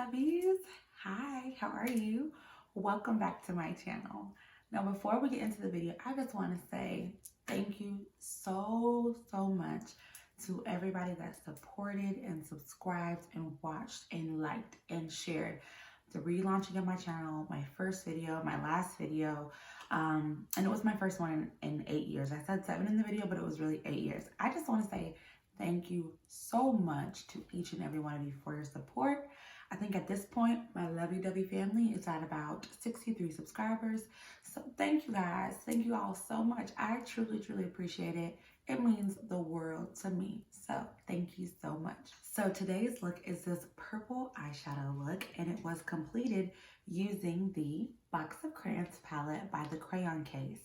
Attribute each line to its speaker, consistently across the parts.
Speaker 1: lovies. Hi, how are you? Welcome back to my channel. Now, before we get into the video, I just want to say thank you so much to everybody that supported and subscribed and watched and liked and shared the relaunching of my channel, my first video, my last video, and it was my first one in 8 years. I said 7 in the video, but it was really 8 years. I just want to say thank you so much to each and every one of you for your support. I think at this point, my lovey-dovey family is at about 63 subscribers. So thank you guys. Thank you all so much. I truly appreciate it. It means the world to me. So thank you so much. So today's look is this purple eyeshadow look, and it was completed using the Box of Crayons palette by the Crayon case.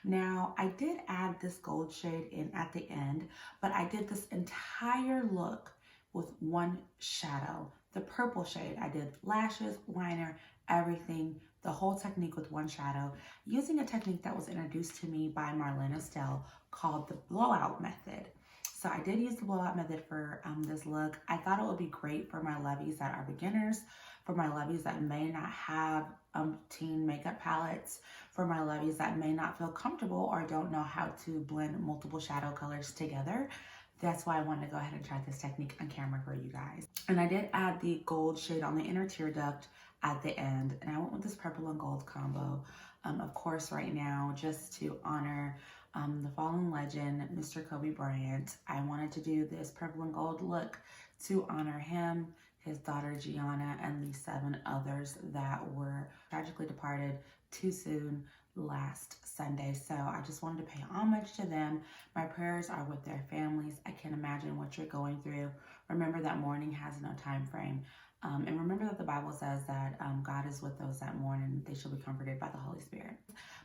Speaker 1: Now, I did add this gold shade in at the end, but I did this entire look with one shadow. The purple shade, I did lashes, liner, everything, the whole technique with one shadow, using a technique that was introduced to me by Marlene Estelle called the Blowout Method. So I did use the Blowout Method for this look. I thought it would be great for my lovies that are beginners, for my lovies that may not have teen makeup palettes, for my lovies that may not feel comfortable or don't know how to blend multiple shadow colors together. That's why I wanted to go ahead and try this technique on camera for you guys. And I did add the gold shade on the inner tear duct at the end, and I went with this purple and gold combo. Of course, right now, just to honor the fallen legend, Mr. Kobe Bryant, I wanted to do this purple and gold look to honor him, his daughter Gianna, and the 7 others that were tragically departed too soon last Sunday. So I just wanted to pay homage to them. My prayers are with their families. I can't imagine what you're going through. Remember that mourning has no time frame. And remember that the Bible says that God is with those that mourn and they shall be comforted by the Holy Spirit.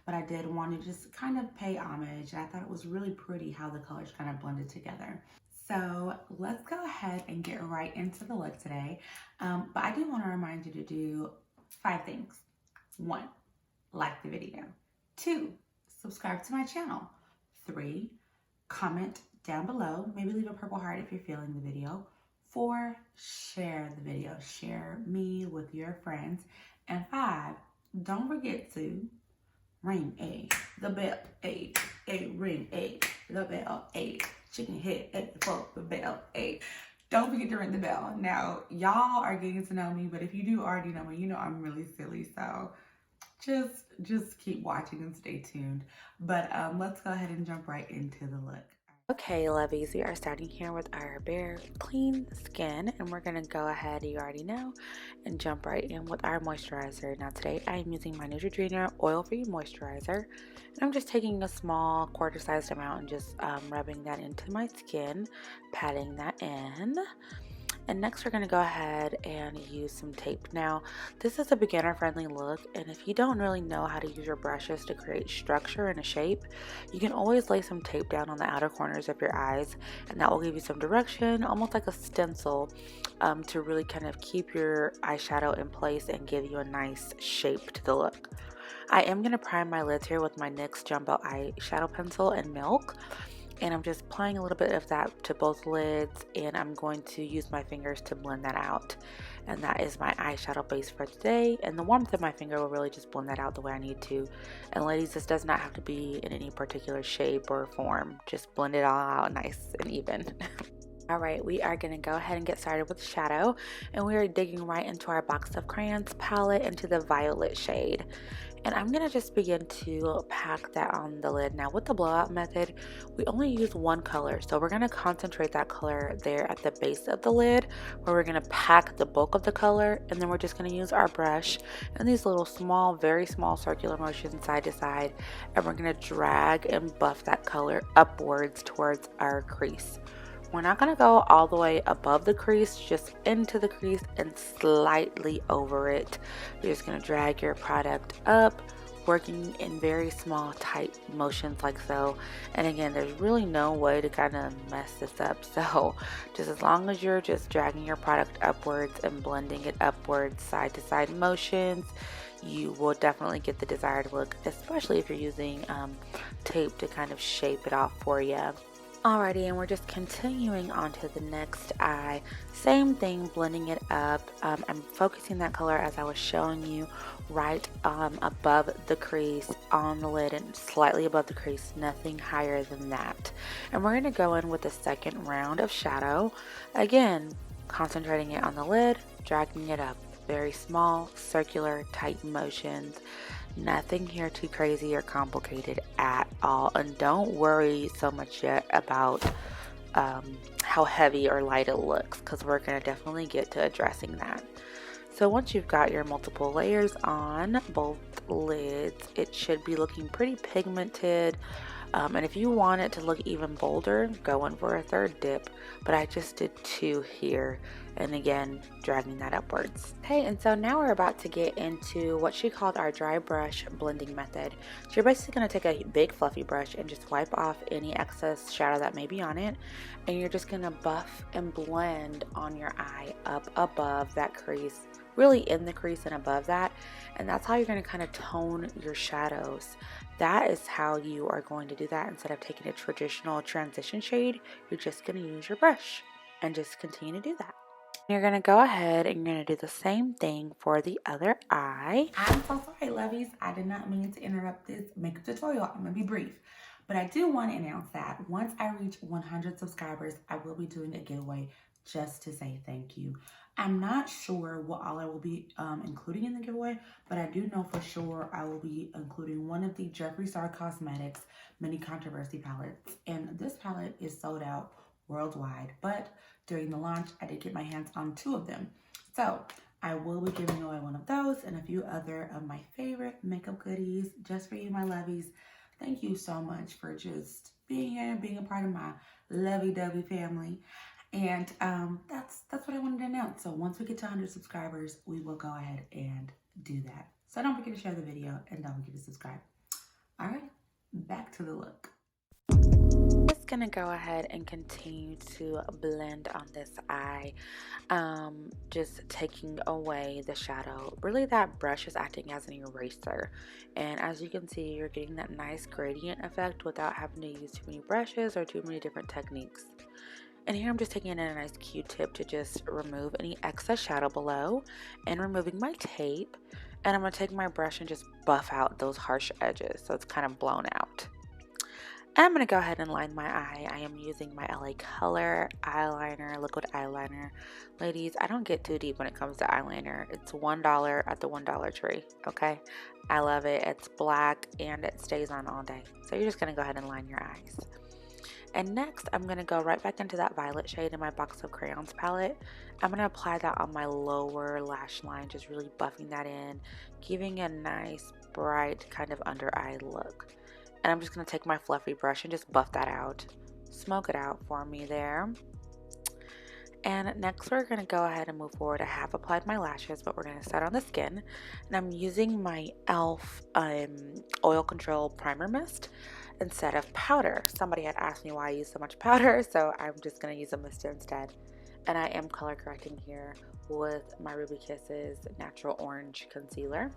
Speaker 1: But I did want to just kind of pay homage. I thought it was really pretty how the colors kind of blended together. So let's go ahead and get right into the look today. But I do want to remind you to do 5 things. 1, like the video. 2, subscribe to my channel. 3, comment down below. Maybe leave a purple heart if you're feeling the video. 4, share the video. Share me with your friends. And 5, don't forget to ring the bell, ring the bell, chicken head for the bell, Don't forget to ring the bell. Now, y'all are getting to know me, but if you do already know me, you know I'm really silly, so just keep watching and stay tuned. But let's go ahead and jump right into the look. Okay, lovies, we are starting here with our bare, clean skin, and we're going to go ahead, you already know, and jump right in with our moisturizer. Now today I am using my Neutrogena oil-free moisturizer, and I'm just taking a small quarter-sized amount and just rubbing that into my skin, patting that in. And next we're going to go ahead and use some tape. Now this is a beginner friendly look, and if you don't really know how to use your brushes to create structure and a shape, you can always lay some tape down on the outer corners of your eyes, and that will give you some direction, almost like a stencil, to really kind of keep your eyeshadow in place and give you a nice shape to the look. I am going to prime my lids here with my NYX Jumbo eyeshadow pencil in Milk. And I'm just applying a little bit of that to both lids, and I'm going to use my fingers to blend that out. And that is my eyeshadow base for today, and the warmth of my finger will really just blend that out the way I need to. And ladies, this does not have to be in any particular shape or form. Just blend it all out nice and even. Alright, we are going to go ahead and get started with the shadow, and we are digging right into our Box of Crayons palette into the violet shade. And I'm going to just begin to pack that on the lid. Now with the blowout method, we only use one color. So we're going to concentrate that color there at the base of the lid, where we're going to pack the bulk of the color. And then we're just going to use our brush and these little small, very small circular motions side to side. And we're going to drag and buff that color upwards towards our crease. We're not going to go all the way above the crease, just into the crease and slightly over it. You're just going to drag your product up, working in very small, tight motions like so. And again, there's really no way to kind of mess this up. So just as long as you're just dragging your product upwards and blending it upwards, side to side motions, you will definitely get the desired look, especially if you're using tape to kind of shape it off for you. Alrighty, and we're just continuing on to the next eye. Same thing, blending it up. I'm focusing that color as I was showing you right above the crease on the lid and slightly above the crease, nothing higher than that. And we're going to go in with the second round of shadow. Again, concentrating it on the lid, dragging it up. Very small, circular, tight motions. Nothing here too crazy or complicated at all. And don't worry so much yet about how heavy or light it looks, because we're going to definitely get to addressing that. So once you've got your multiple layers on both lids, it should be looking pretty pigmented. And if you want it to look even bolder, go in for a third dip, but I just did 2 here, and again, dragging that upwards. Okay, and so now we're about to get into what she called our dry brush blending method. So you're basically going to take a big fluffy brush and just wipe off any excess shadow that may be on it, and you're just going to buff and blend on your eye up above that crease, really in the crease and above that, and that's how you're going to kind of tone your shadows. That is how you are going to do that. Instead of taking a traditional transition shade, you're just going to use your brush and just continue to do that. You're going to go ahead and you're going to do the same thing for the other eye. I'm so sorry, lovies. I did not mean to interrupt this makeup tutorial. I'm going to be brief. But I do want to announce that once I reach 100 subscribers, I will be doing a giveaway just to say thank you. I'm not sure what all I will be including in the giveaway, but I do know for sure I will be including one of the Jeffree Star Cosmetics mini controversy palettes. And this palette is sold out worldwide, but during the launch, I did get my hands on 2 of them. So I will be giving away one of those and a few other of my favorite makeup goodies just for you, my lovies. Thank you so much for just being here, being a part of my lovey-dovey family. And that's what I wanted to announce. So once we get to 100 subscribers, we will go ahead and do that. So don't forget to share the video and don't forget to subscribe. All right, back to the look. I'm just gonna go ahead and continue to blend on this eye, just taking away the shadow. Really, that brush is acting as an eraser, and as you can see, you're getting that nice gradient effect without having to use too many brushes or too many different techniques. And here I'm just taking in a nice Q-tip to just remove any excess shadow below and removing my tape. And I'm going to take my brush and just buff out those harsh edges so it's kind of blown out. And I'm going to go ahead and line my eye. I am using my LA Color eyeliner, liquid eyeliner. Ladies, I don't get too deep when it comes to eyeliner. It's $1 at the $1 tree, okay? I love it. It's black and it stays on all day. So you're just going to go ahead and line your eyes. And next, I'm going to go right back into that violet shade in my Box of Crayons palette. I'm going to apply that on my lower lash line, just really buffing that in, giving a nice, bright kind of under eye look. And I'm just going to take my fluffy brush and just buff that out. Smoke it out for me there. And next, we're going to go ahead and move forward. I have applied my lashes, but we're going to start on the skin. And I'm using my e.l.f. Oil Control Primer Mist instead of powder. Somebody had asked me why I use so much powder, so I'm just going to use a mist instead. And I am color correcting here with my Ruby Kisses Natural Orange Concealer.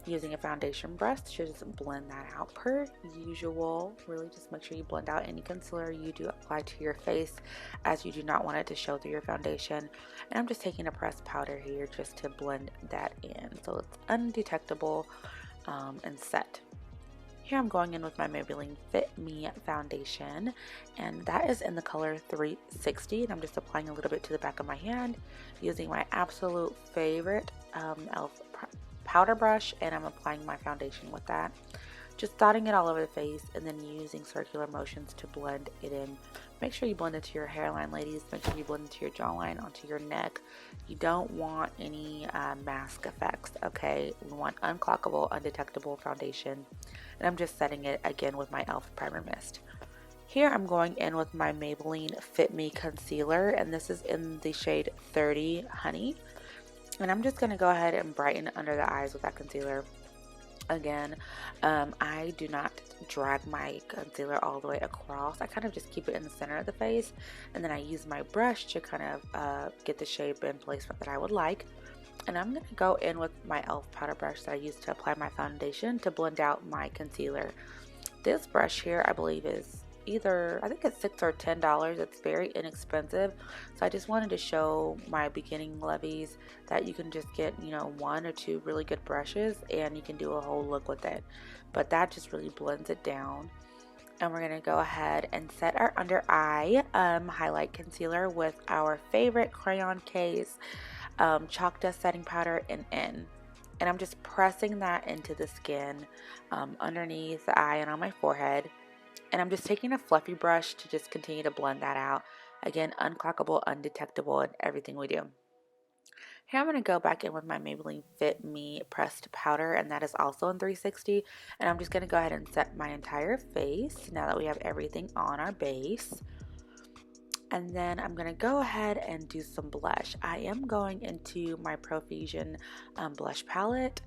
Speaker 1: Using a foundation brush to just blend that out per usual. Really just make sure you blend out any concealer you do apply to your face, as you do not want it to show through your foundation. And I'm just taking a pressed powder here just to blend that in so it's undetectable and set. Here I'm going in with my Maybelline Fit Me foundation, and that is in the color 360, and I'm just applying a little bit to the back of my hand using my absolute favorite e.l.f. powder brush, and I'm applying my foundation with that. Just dotting it all over the face and then using circular motions to blend it in. Make sure you blend it to your hairline, ladies. Make sure you blend it to your jawline, onto your neck. You don't want any mask effects, okay? We want unclockable, undetectable foundation. And I'm just setting it again with my e.l.f. Primer Mist. Here I'm going in with my Maybelline Fit Me Concealer, and this is in the shade 30 Honey. And I'm just going to go ahead and brighten under the eyes with that concealer. Again, I do not drag my concealer all the way across. I kind of just keep it in the center of the face, and then I use my brush to kind of get the shape and placement that I would like. And I'm going to go in with my e.l.f. powder brush that I used to apply my foundation to blend out my concealer. This brush here, I believe, is
Speaker 2: either, I think it's $6 or $10. It's very inexpensive. So I just wanted to show my beginning Lovies that you can just get, you know, 1 or 2 really good brushes and you can do a whole look with it. But that just really blends it down. And we're going to go ahead and set our under eye highlight concealer with our favorite Crayon case chalk dust setting powder in. And I'm just pressing that into the skin underneath the eye and on my forehead. And I'm just taking a fluffy brush to just continue to blend that out. Again, unclockable, undetectable in everything we do. Here I'm going to go back in with my Maybelline Fit Me pressed powder, and that is also in 360. And I'm just going to go ahead and set my entire face now that we have everything on our base. And then I'm going to go ahead and do some blush. I am going into my Profusion blush palette,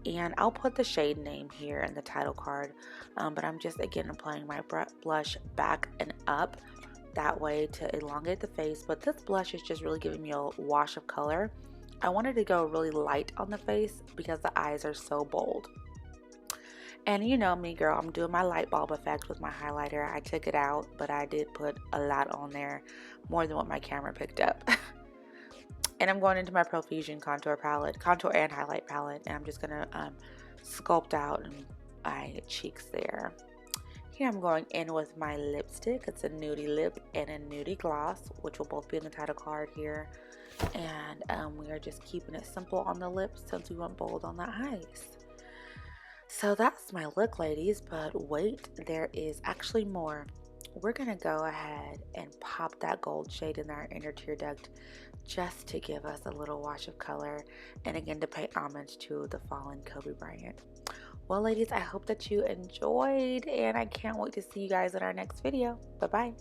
Speaker 2: and I'll put the shade name here in the title card. But I'm just, again, applying my blush back and up that way to elongate the face. But this blush is just really giving me a wash of color. I wanted to go really light on the face because the eyes are so bold. And you know me, girl, I'm doing my light bulb effect with my highlighter. I took it out, but I did put a lot on there, more than what my camera picked up. And I'm going into my Profusion contour and highlight palette, and I'm just going to sculpt out my cheeks there. Here I'm going in with my lipstick. It's a Nudie lip and a Nudie gloss, which will both be in the title card here. And we are just keeping it simple on the lips since we went bold on the eyes. So that's my look, ladies, but wait, there is actually more. We're going to go ahead and pop that gold shade in our inner tear duct just to give us a little wash of color, and again to pay homage to the fallen Kobe Bryant. Well, ladies, I hope that you enjoyed, and I can't wait to see you guys in our next video. Bye-bye.